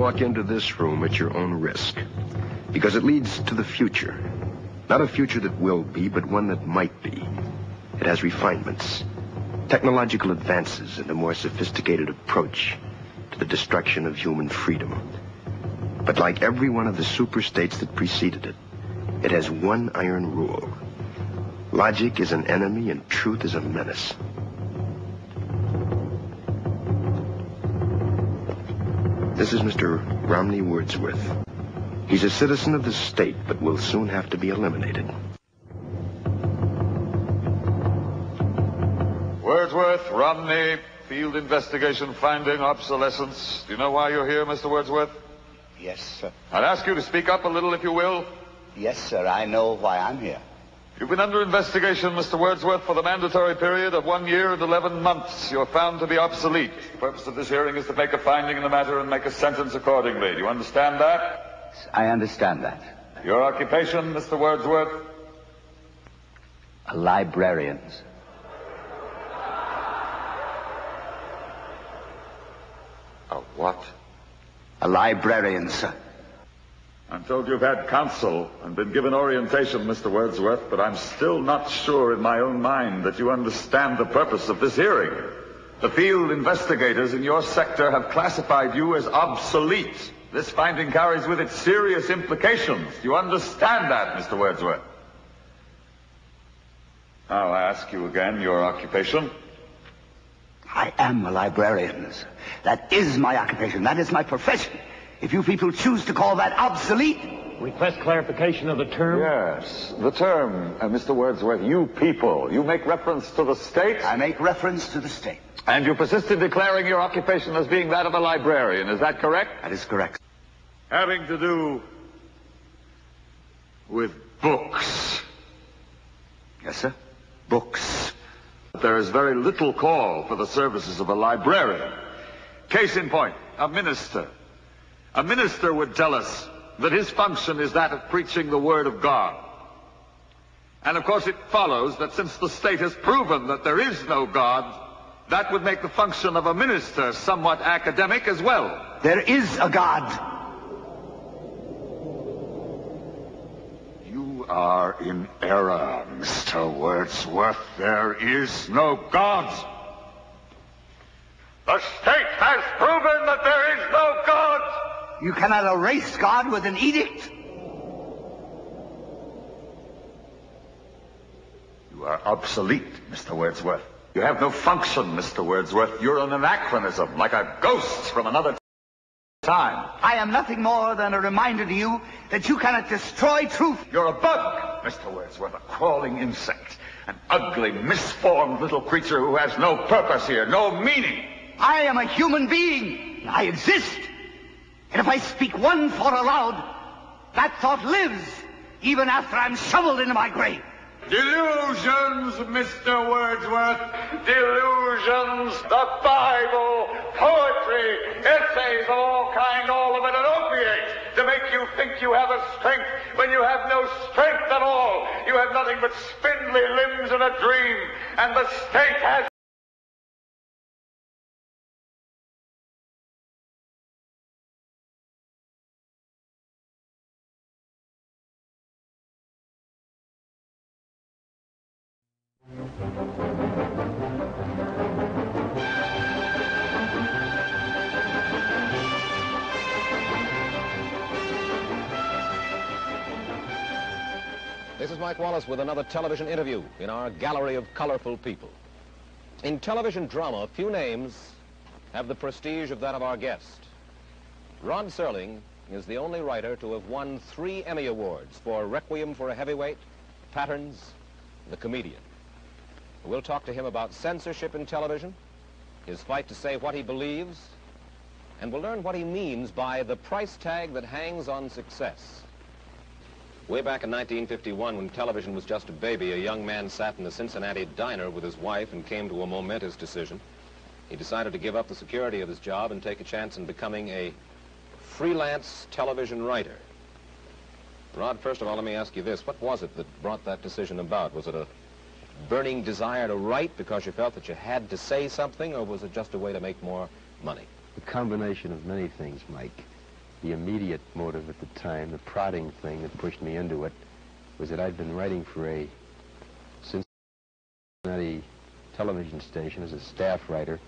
walk into this room at your own risk, because it leads to the future. Not a future that will be, but one that might be. It has refinements, technological advances, and a more sophisticated approach to the destruction of human freedom. But like every one of the super-states that preceded it, it has one iron rule. Logic is an enemy and truth is a menace. This is Mr. Romney Wordsworth. He's a citizen of the state, but will soon have to be eliminated. Wordsworth, Romney, field investigation finding obsolescence. Do you know why you're here, Mr. Wordsworth? Yes, sir. I'd ask you to speak up a little, if you will. Yes, sir. I know why I'm here. You've been under investigation, Mr. Wordsworth, for the mandatory period of 1 year and 11 months. You're found to be obsolete. The purpose of this hearing is to make a finding in the matter and make a sentence accordingly. Do you understand that? I understand that. Your occupation, Mr. Wordsworth? A librarian, sir. A what? A librarian, sir. I'm told you've had counsel and been given orientation, Mr. Wordsworth, but I'm still not sure in my own mind that you understand the purpose of this hearing. The field investigators in your sector have classified you as obsolete. This finding carries with it serious implications. Do you understand that, Mr. Wordsworth? I'll ask you again, your occupation. I am a librarian, sir. That is my occupation. That is my profession. If you people choose to call that obsolete... Request clarification of the term? Yes, the term, Mr. Wordsworth, you people. You make reference to the state? I make reference to the state. And you persist in declaring your occupation as being that of a librarian. Is that correct? That is correct. Having to do with books. Yes, sir. Books. There is very little call for the services of a librarian. Case in point, a minister. A minister would tell us that his function is that of preaching the Word of God. And of course it follows that since the state has proven that there is no God, that would make the function of a minister somewhat academic as well. There is a God. You are in error, Mr. Wordsworth. There is no God. The state has proven that there is no God. You cannot erase God with an edict. You are obsolete, Mr. Wordsworth. You have no function, Mr. Wordsworth. You're an anachronism, like a ghost from another time. I am nothing more than a reminder to you that you cannot destroy truth. You're a bug, Mr. Wordsworth, a crawling insect, an ugly, misformed little creature who has no purpose here, no meaning. I am a human being. I exist. And if I speak one thought aloud, that thought lives even after I'm shoveled into my grave. Delusions, Mr. Wordsworth. Delusions. The Bible, poetry, essays of all kinds, all of it an opiate to make you think you have a strength when you have no strength at all. You have nothing but spindly limbs and a dream. And the state has... This is Mike Wallace with another television interview in our gallery of colorful people. In television drama, few names have the prestige of that of our guest. Rod Serling is the only writer to have won 3 Emmy Awards for Requiem for a Heavyweight, Patterns, The Comedian. We'll talk to him about censorship in television, his fight to say what he believes, and we'll learn what he means by the price tag that hangs on success. Way back in 1951, when television was just a baby, a young man sat in a Cincinnati diner with his wife and came to a momentous decision. He decided to give up the security of his job and take a chance in becoming a freelance television writer. Rod, first of all, let me ask you this. What was it that brought that decision about? Was it a burning desire to write because you felt that you had to say something, or was it just a way to make more money? A combination of many things, Mike. the immediate motive at the time, the prodding thing that pushed me into it, was that I'd been writing for a Cincinnati television station as a staff writer,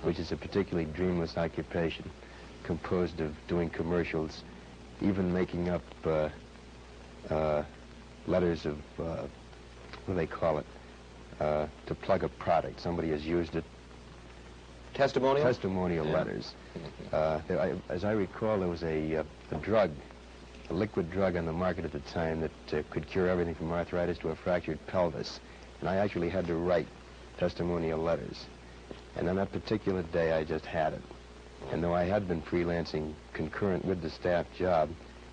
which is a particularly dreamless occupation, composed of doing commercials, even making up letters of, what do they call it, to plug a product. Somebody has used it. Testimonial? Testimonial letters. As I recall, there was a drug, a liquid drug on the market at the time that could cure everything from arthritis to a fractured pelvis. And I actually had to write testimonial letters. And on that particular day, I just had it. And though I had been freelancing concurrent with the staff job,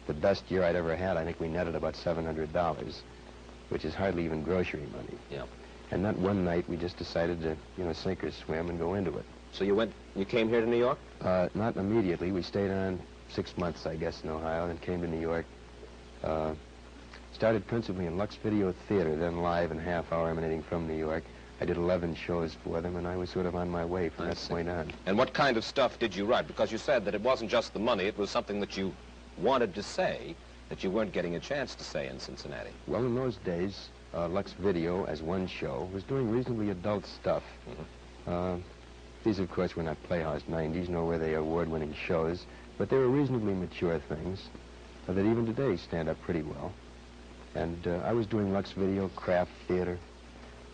the best year I'd ever had, I think we netted about $700, which is hardly even grocery money. Yeah. And that one night, we just decided to, sink or swim and go into it. So you came here to New York? Not immediately. We stayed on 6 months, I guess, in Ohio, then came to New York. Started principally in Lux Video Theater, then live and half-hour emanating from New York. I did 11 shows for them, and I was sort of on my way from that point on. And what kind of stuff did you write? Because you said that it wasn't just the money, it was something that you wanted to say that you weren't getting a chance to say in Cincinnati. Well, in those days, Lux Video, as one show, was doing reasonably adult stuff. These, of course, were not Playhouse 90s, nor were they award-winning shows, but they were reasonably mature things that even today stand up pretty well. And I was doing Lux Video, craft theater,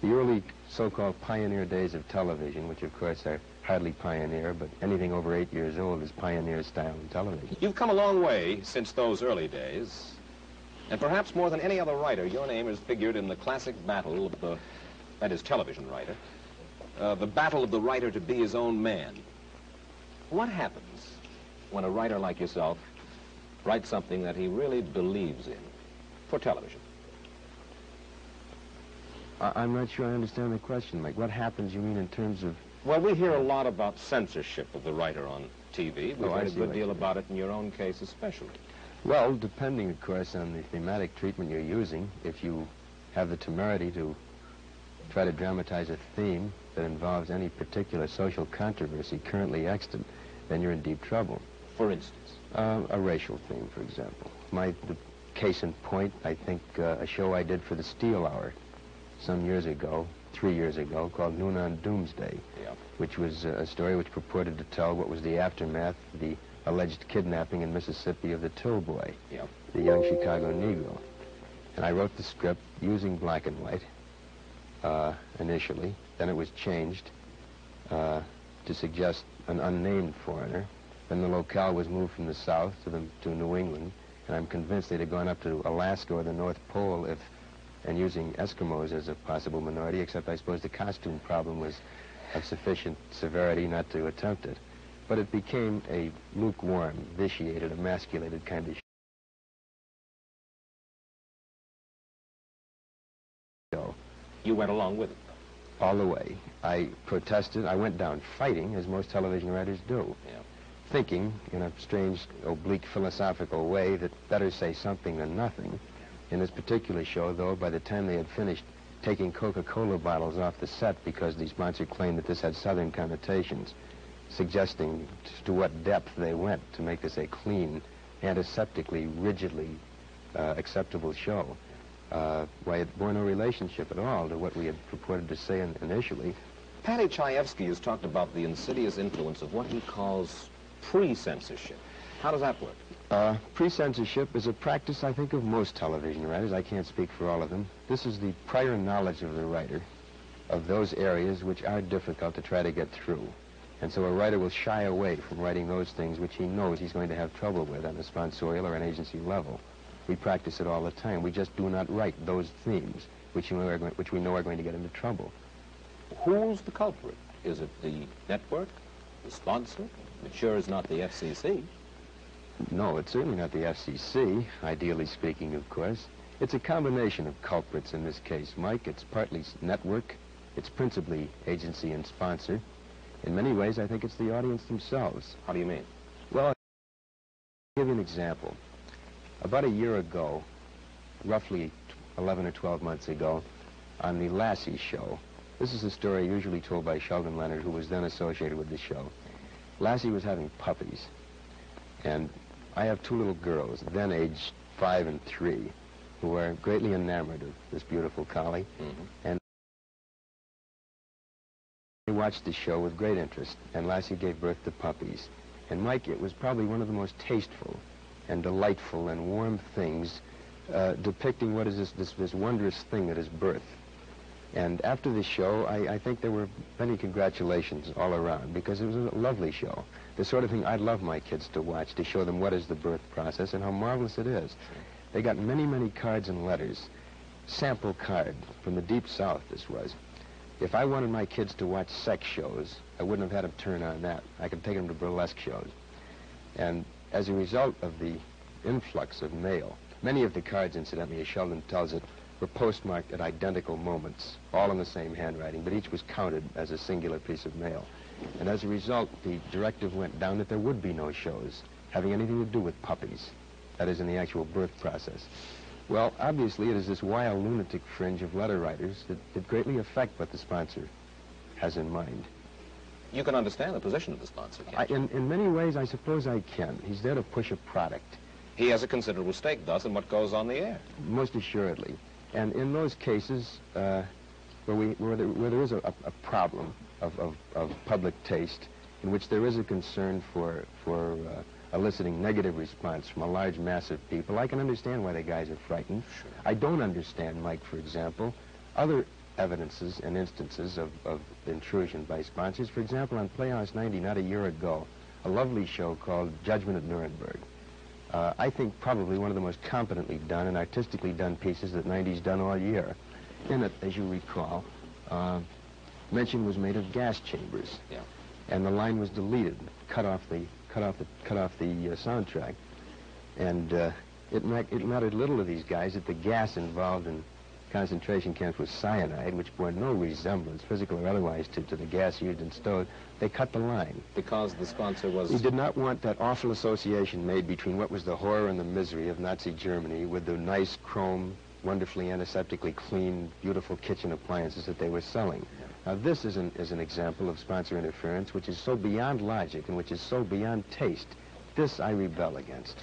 the early so-called pioneer days of television, which, of course, are hardly pioneer, but anything over 8 years old is pioneer style in television. You've come a long way since those early days, and perhaps more than any other writer, your name has figured in the classic battle of the, that is, television writer, the battle of the writer to be his own man. What happens when a writer like yourself writes something that he really believes in for television? I'm not sure I understand the question, Mike. What happens, you mean, in terms of... Well, we hear a lot about censorship of the writer on TV. We've heard a good deal mean. about it in your own case especially. Well, depending, of course, on the thematic treatment you're using, if you have the temerity to try to dramatize a theme that involves any particular social controversy currently extant, then you're in deep trouble. For instance? A racial theme, for example. The case in point, I think, a show I did for the Steel Hour some years ago, 3 years ago, called Noon on Doomsday, which was a story which purported to tell what was the aftermath of the alleged kidnapping in Mississippi of the Till Boy, the young Chicago Negro. And I wrote the script using black and white initially. Then it was changed to suggest an unnamed foreigner. Then the locale was moved from the South to New England, and I'm convinced they'd have gone up to Alaska or the North Pole and using Eskimos as a possible minority, except I suppose the costume problem was of sufficient severity not to attempt it. But it became a lukewarm, vitiated, emasculated kind of show. You went along with it? All the way. I protested. I went down fighting, as most television writers do, thinking, in a strange, oblique, philosophical way, that better say something than nothing. In this particular show, though, by the time they had finished taking Coca-Cola bottles off the set because the sponsor claimed that this had Southern connotations, suggesting to what depth they went to make this a clean, antiseptically, rigidly acceptable show. Why, it bore no relationship at all to what we had purported to say initially. Paddy Chayefsky has talked about the insidious influence of what he calls pre-censorship. How does that work? Pre-censorship is a practice, I think, of most television writers. I can't speak for all of them. This is the prior knowledge of the writer of those areas which are difficult to try to get through. And so a writer will shy away from writing those things which he knows he's going to have trouble with on the sponsorial or an agency level. We practice it all the time. We just do not write those themes which we know are going to get into trouble. Who's the culprit? Is it the network, the sponsor? It sure is not the FCC. No, it's certainly not the FCC, ideally speaking, of course. It's a combination of culprits in this case, Mike. It's partly network. It's principally agency and sponsor. In many ways, I think it's the audience themselves. How do you mean? Well, I'll give you an example. About a year ago, roughly 11 or 12 months ago, on the Lassie show, this is a story usually told by Sheldon Leonard, who was then associated with the show. Lassie was having puppies, and I have two little girls, then aged 5 and 3, who are greatly enamored of this beautiful collie. And they watched the show with great interest, and Lassie gave birth to puppies. And Mike, it was probably one of the most tasteful and delightful and warm things depicting what is this wondrous thing that is birth. And after the show, I think there were many congratulations all around, because it was a lovely show. The sort of thing I'd love my kids to watch, to show them what is the birth process and how marvelous it is. They got many, many cards and letters. Sample card from the Deep South, this was. If I wanted my kids to watch sex shows, I wouldn't have had them turn on that. I could take them to burlesque shows. And as a result of the influx of mail, many of the cards, incidentally, as Sheldon tells it, were postmarked at identical moments, all in the same handwriting, but each was counted as a singular piece of mail. And as a result, the directive went down that there would be no shows having anything to do with puppies, that is, in the actual birth process. Well, obviously, it is this wild lunatic fringe of letter writers that greatly affect what the sponsor has in mind. You can understand the position of the sponsor, can't you? In many ways, I suppose I can. He's there to push a product. He has a considerable stake, thus, in what goes on the air. Most assuredly. And in those cases where there is a problem of public taste, in which there is a concern for eliciting negative response from a large mass of people, I can understand why the guys are frightened. Sure. I don't understand, Mike, for example, other evidences and instances of intrusion by sponsors. For example, on Playhouse 90, not a year ago, a lovely show called Judgment at Nuremberg. I think probably one of the most competently done and artistically done pieces that 90's done all year. In it, as you recall, mention was made of gas chambers. Yeah. And the line was deleted, cut off the soundtrack. And it mattered little to these guys that the gas involved in concentration camps was cyanide, which bore no resemblance, physical or otherwise, to the gas used in stoves. They cut the line. Because the sponsor was... He did not want that awful association made between what was the horror and the misery of Nazi Germany with the nice chrome, wonderfully antiseptically clean, beautiful kitchen appliances that they were selling. Now, this is an example of sponsor interference which is so beyond logic and which is so beyond taste. This I rebel against.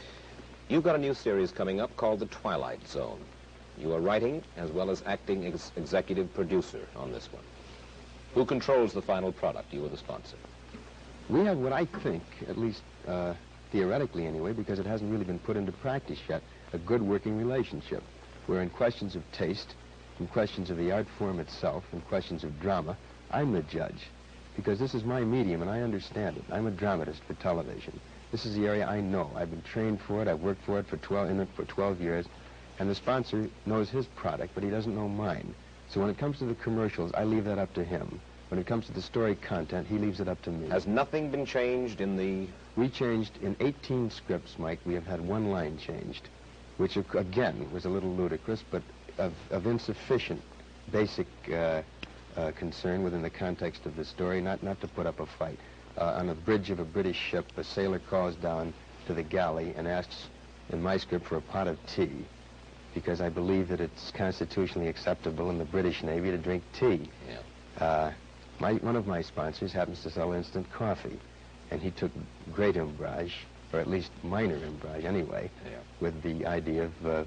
You've got a new series coming up called The Twilight Zone. You are writing as well as acting executive producer on this one. Who controls the final product, you or the sponsor? We have what I think, at least theoretically anyway, because it hasn't really been put into practice yet, a good working relationship, where in questions of taste, in questions of the art form itself, in questions of drama, I'm the judge, because this is my medium and I understand it. I'm a dramatist for television. This is the area I know. I've been trained for it. I've worked for it for 12 years. And the sponsor knows his product, but he doesn't know mine. So when it comes to the commercials, I leave that up to him. When it comes to the story content, he leaves it up to me. Has nothing been changed in the... We changed in 18 scripts, Mike. We have had one line changed, which, again, was a little ludicrous, but of insufficient basic concern within the context of the story, not to put up a fight. On the bridge of a British ship, a sailor calls down to the galley and asks, in my script, for a pot of tea, because I believe that it's constitutionally acceptable in the British Navy to drink tea. Yeah. One of my sponsors happens to sell instant coffee, and he took great umbrage, or at least minor umbrage anyway, with the idea of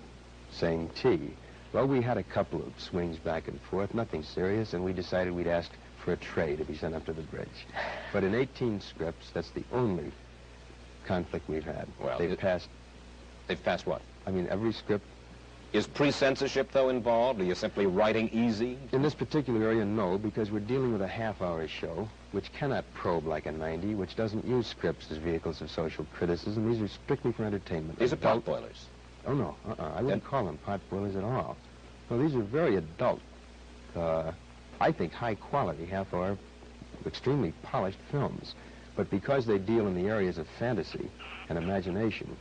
saying tea. Well, we had a couple of swings back and forth, nothing serious, and we decided we'd ask for a tray to be sent up to the bridge. But in 18 scripts, that's the only conflict we've had. Well, They've passed what? I mean, every script. Is pre-censorship, though, involved? Are you simply writing easy? In this particular area, no, because we're dealing with a half-hour show, which cannot probe like a 90, which doesn't use scripts as vehicles of social criticism. These are strictly for entertainment. These are pot boilers. Oh, no, I wouldn't call them pot boilers at all. No, these are very adult, I think high-quality, half-hour, extremely polished films. But because they deal in the areas of fantasy and imagination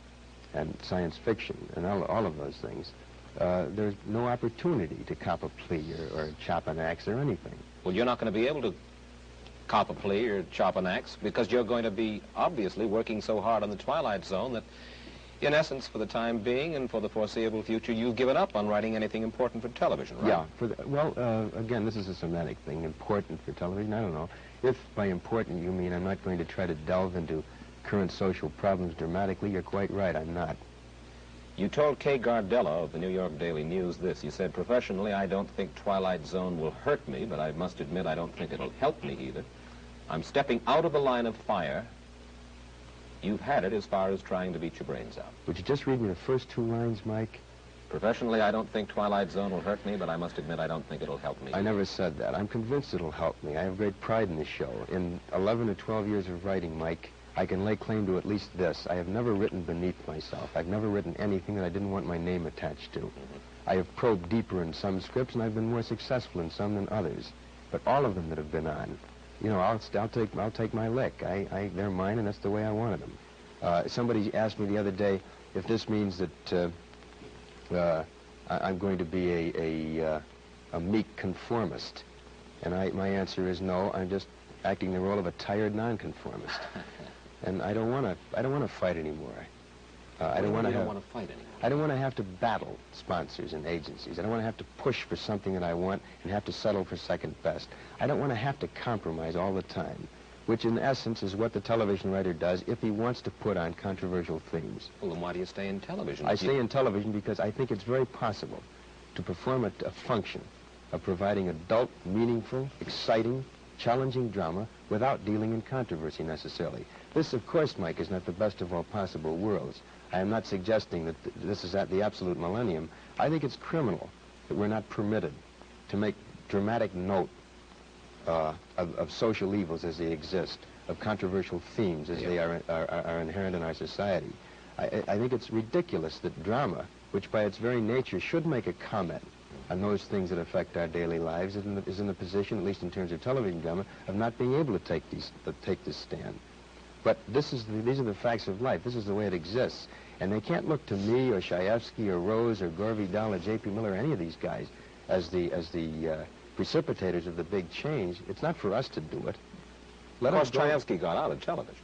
and science fiction and all of those things, there's no opportunity to cop a plea or chop an axe or anything. Well, you're not going to be able to cop a plea or chop an axe because you're going to be obviously working so hard on the Twilight Zone that, in essence, for the time being and for the foreseeable future, you've given up on writing anything important for television, right? Yeah. Again, this is a semantic thing. Important for television, I don't know. If by important you mean I'm not going to try to delve into current social problems dramatically, you're quite right, I'm not. You told Kay Gardella of the New York Daily News this. You said, professionally, I don't think Twilight Zone will hurt me, but I must admit I don't think it'll help me either. I'm stepping out of the line of fire. You've had it as far as trying to beat your brains out. Would you just read me the first 2 lines, Mike? Professionally, I don't think Twilight Zone will hurt me, but I must admit I don't think it'll help me. I never said that. I'm convinced it'll help me. I have great pride in the show. In 11 or 12 years of writing, Mike, I can lay claim to at least this. I have never written beneath myself. I've never written anything that I didn't want my name attached to. I have probed deeper in some scripts, and I've been more successful in some than others. But all of them that have been on, you know, I'll take my lick. They're mine, and that's the way I wanted them. Somebody asked me the other day if this means that I'm going to be a meek conformist, and my answer is no. I'm just acting the role of a tired nonconformist. And I don't want to fight anymore. I don't want to fight anymore. I don't want to have to battle sponsors and agencies. I don't want to have to push for something that I want and have to settle for second best. I don't want to have to compromise all the time, which in essence is what the television writer does if he wants to put on controversial themes. Well, then why do you stay in television? I stay in television because I think it's very possible to perform a function of providing adult, meaningful, exciting, challenging drama without dealing in controversy necessarily. This, of course, Mike, is not the best of all possible worlds. I am not suggesting that this is at the absolute millennium. I think it's criminal that we're not permitted to make dramatic note of social evils as they exist, of controversial themes as they are inherent in our society. I think it's ridiculous that drama, which by its very nature should make a comment on those things that affect our daily lives, is in the position, at least in terms of television drama, of not being able to take this stand. But these are the facts of life. This is the way it exists. And they can't look to me or Shaefsky or Rose or Gore Vidal or J.P. Miller or any of these guys as the precipitators of the big change. It's not for us to do it. Of course, Shaefsky got out of television.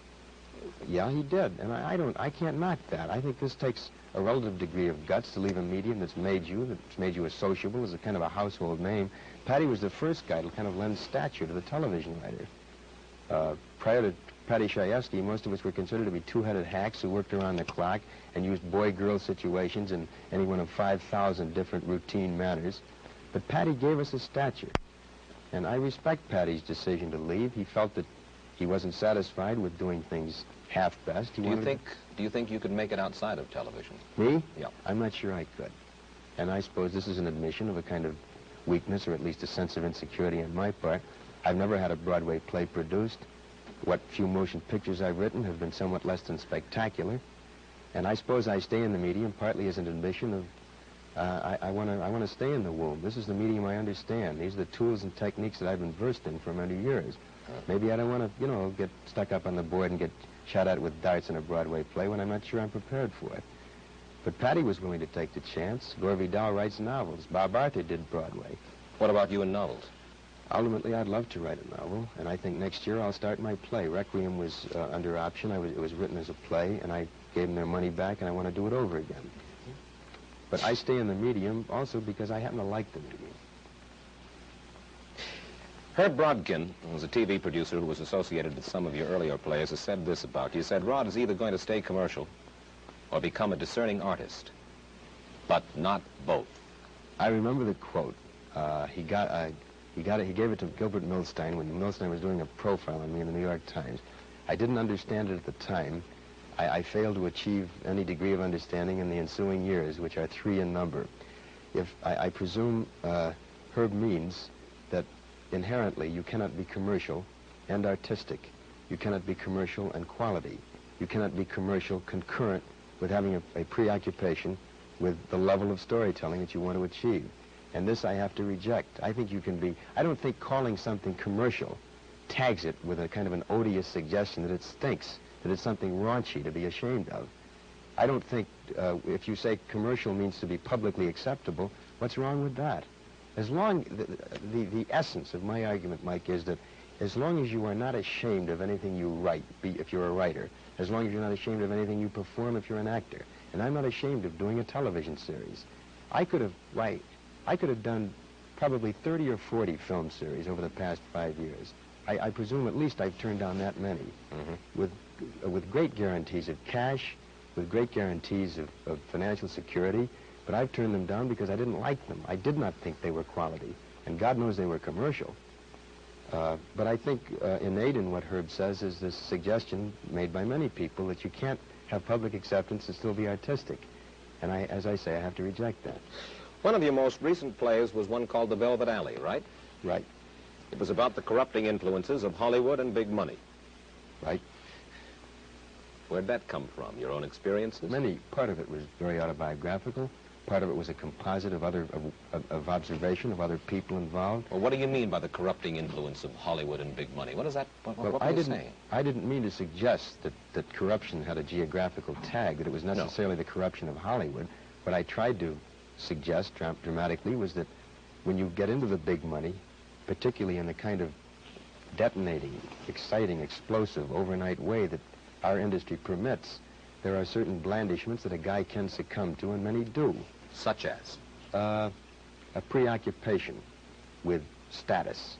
Yeah, he did. And I can't knock that. I think this takes a relative degree of guts to leave a medium that's made you as sociable, as a kind of a household name. Patty was the first guy to kind of lend stature to the television writer. Prior to Patty Shaefsky, most of us were considered to be two-headed hacks who worked around the clock and used boy-girl situations in any one of 5,000 different routine manners. But Patty gave us a stature. And I respect Patty's decision to leave. He felt that he wasn't satisfied with doing things half-best. Do you think you could make it outside of television? Me? Yeah. I'm not sure I could. And I suppose this is an admission of a kind of weakness, or at least a sense of insecurity on my part. I've never had a Broadway play produced. What few motion pictures I've written have been somewhat less than spectacular. And I suppose I stay in the medium partly as an admission of I want to stay in the womb. This is the medium I understand. These are the tools and techniques that I've been versed in for many years. Maybe I don't want to, get stuck up on the board and get shot at with darts in a Broadway play when I'm not sure I'm prepared for it. But Patty was willing to take the chance. Gore Vidal writes novels. Bob Arthur did Broadway. What about you in novels? Ultimately, I'd love to write a novel, and I think next year I'll start my play. Requiem was under option. It was written as a play, and I gave them their money back, and I want to do it over again. But I stay in the medium also because I happen to like the medium. Herb Brodkin, who was a TV producer who was associated with some of your earlier plays, has said this about you. He said, Rod is either going to stay commercial or become a discerning artist, but not both. I remember the quote. He gave it to Gilbert Milstein when Milstein was doing a profile on me in the New York Times. I didn't understand it at the time. I failed to achieve any degree of understanding in the ensuing years, which are 3 in number. I presume Herb means that inherently you cannot be commercial and artistic. You cannot be commercial and quality. You cannot be commercial concurrent with having a preoccupation with the level of storytelling that you want to achieve. And this I have to reject. I think you can be, I don't think calling something commercial tags it with a kind of an odious suggestion that it stinks, that it's something raunchy to be ashamed of. I don't think if you say commercial means to be publicly acceptable, what's wrong with that? As long, the essence of my argument, Mike, is that as long as you are not ashamed of anything you write, if you're a writer, as long as you're not ashamed of anything you perform if you're an actor, and I'm not ashamed of doing a television series. I could have done probably 30 or 40 film series over the past 5 years. I presume at least I've turned down that many, with with great guarantees of cash, with great guarantees of financial security, but I've turned them down because I didn't like them. I did not think they were quality, and God knows they were commercial. But I think innate in what Herb says is this suggestion made by many people that you can't have public acceptance and still be artistic. And as I say, I have to reject that. One of your most recent plays was one called The Velvet Alley, right? Right. It was about the corrupting influences of Hollywood and big money. Right. Where'd that come from? Your own experiences? Part of it was very autobiographical. Part of it was a composite of of observation of other people involved. Well, what do you mean by the corrupting influence of Hollywood and big money? What is that? What Well, are you saying? I didn't mean to suggest that corruption had a geographical tag, that it was necessarily the corruption of Hollywood. What I tried to suggest dramatically was that when you get into the big money, particularly in the kind of detonating, exciting, explosive, overnight way that our industry permits, there are certain blandishments that a guy can succumb to, and many do. Such as? A preoccupation with status,